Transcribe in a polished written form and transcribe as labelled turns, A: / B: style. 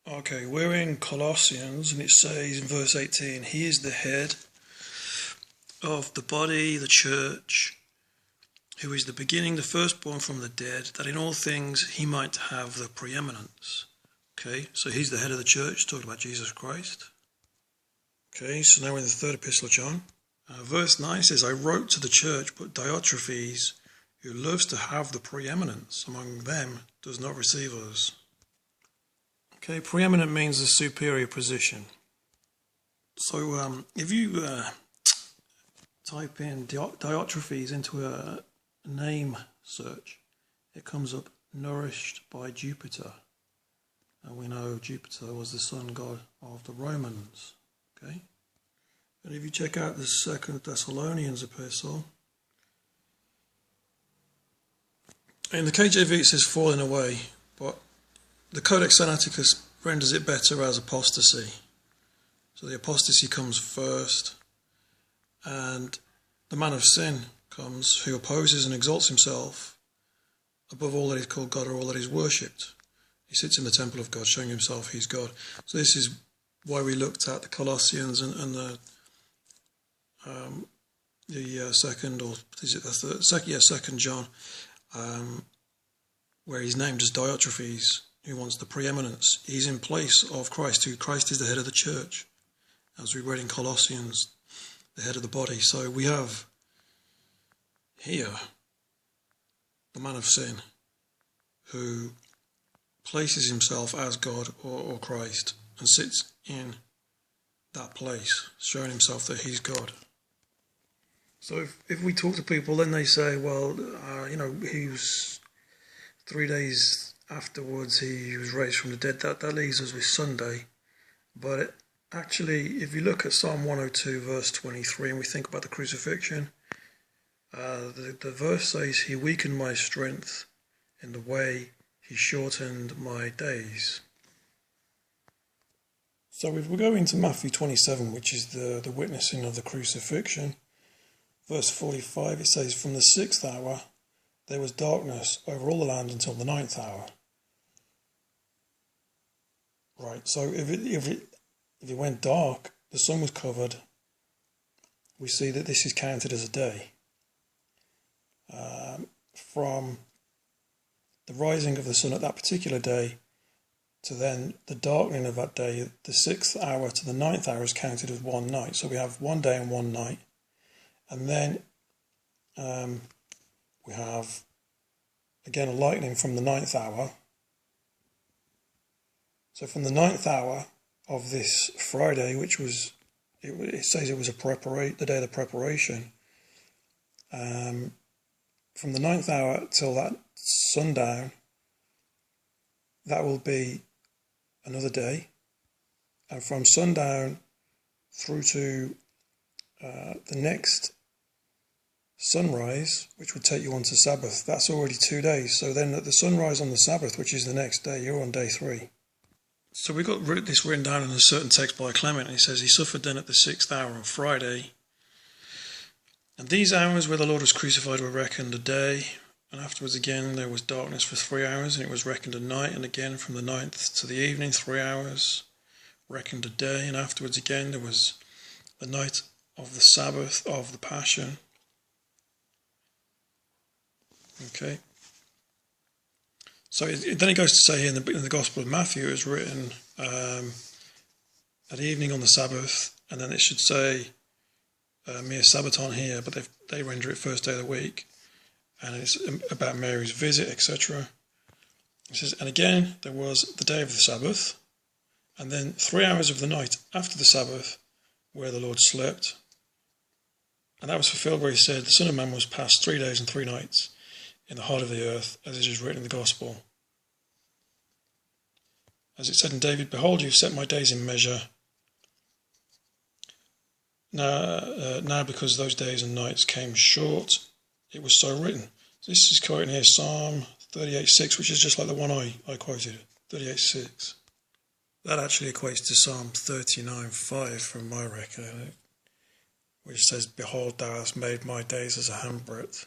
A: Okay, we're in Colossians, and it says in verse 18, He is the head of the body, the church, who is the beginning, the firstborn from the dead, that in all things he might have the preeminence. Okay, so he's the head of the church, talking about Jesus Christ. Okay, so now we're in the third epistle of John. Verse 9 says, I wrote to the church, but Diotrephes, who loves to have the preeminence among them, does not receive us. Okay, preeminent means a superior position. So if you type in Diotrephes into a name search, it comes up nourished by Jupiter. And we know Jupiter was the sun god of the Romans. Okay? And if you check out the Second Thessalonians epistle, in the KJV it says falling away, but the Codex Sinaiticus renders it better as apostasy. So the apostasy comes first, and the man of sin comes, who opposes and exalts himself above all that is called God or all that is worshipped. He sits in the temple of God, showing himself he's God. So this is why we looked at the Colossians and the second, or is it the third? Second John, where he's named as Diotrephes, who wants the preeminence. He's in place of Christ, who Christ is the head of the church, as we read in Colossians, the head of the body. So we have here the man of sin, who places himself as God or Christ and sits in that place, showing himself that he's God. So if we talk to people, then they say, well, he was 3 days afterwards, he was raised from the dead. That leaves us with Sunday. But actually, if you look at Psalm 102, verse 23, and we think about the crucifixion, the verse says, He weakened my strength in the way He shortened my days. So if we go into Matthew 27, which is the witnessing of the crucifixion, verse 45, it says, From the 6th hour there was darkness over all the land until the 9th hour. Right, so if it went dark, the sun was covered, we see that this is counted as a day. From the rising of the sun at that particular day to then the darkening of that day, the 6th hour to the 9th hour is counted as one night. So we have 1 day and 1 night. And then we have, again, a lightning from the 9th hour. So from the 9th hour of this Friday, which was, it says it was the day of the preparation, from the 9th hour till that sundown, that will be another day. And from sundown through to the next sunrise, which would take you on to Sabbath, that's already 2 days. So then at the sunrise on the Sabbath, which is the next day, you're on day 3. So we've got this written down in a certain text by Clement, and he says, He suffered then at the 6th hour on Friday. And these hours where the Lord was crucified were reckoned a day, and afterwards again there was darkness for 3 hours, and it was reckoned a night, and again from the 9th to the evening 3 hours, reckoned a day, and afterwards again there was the night of the Sabbath of the Passion. Okay. So then it goes to say here in the Gospel of Matthew, it was written at evening on the Sabbath, and then it should say mere Sabbaton here, but they render it first day of the week, and it's about Mary's visit, etc. It says, and again there was the day of the Sabbath, and then 3 hours of the night after the Sabbath, where the Lord slept. And that was fulfilled where he said, the Son of Man was passed 3 days and 3 nights in the heart of the earth, as it is written in the Gospel. As it said in David, Behold, you've set my days in measure. Now because those days and nights came short, it was so written. So this is quoting here Psalm 38:6, which is just like the one I quoted, 38:6. That actually equates to Psalm 39:5 from my record, which says, Behold, thou hast made my days as a handbreadth.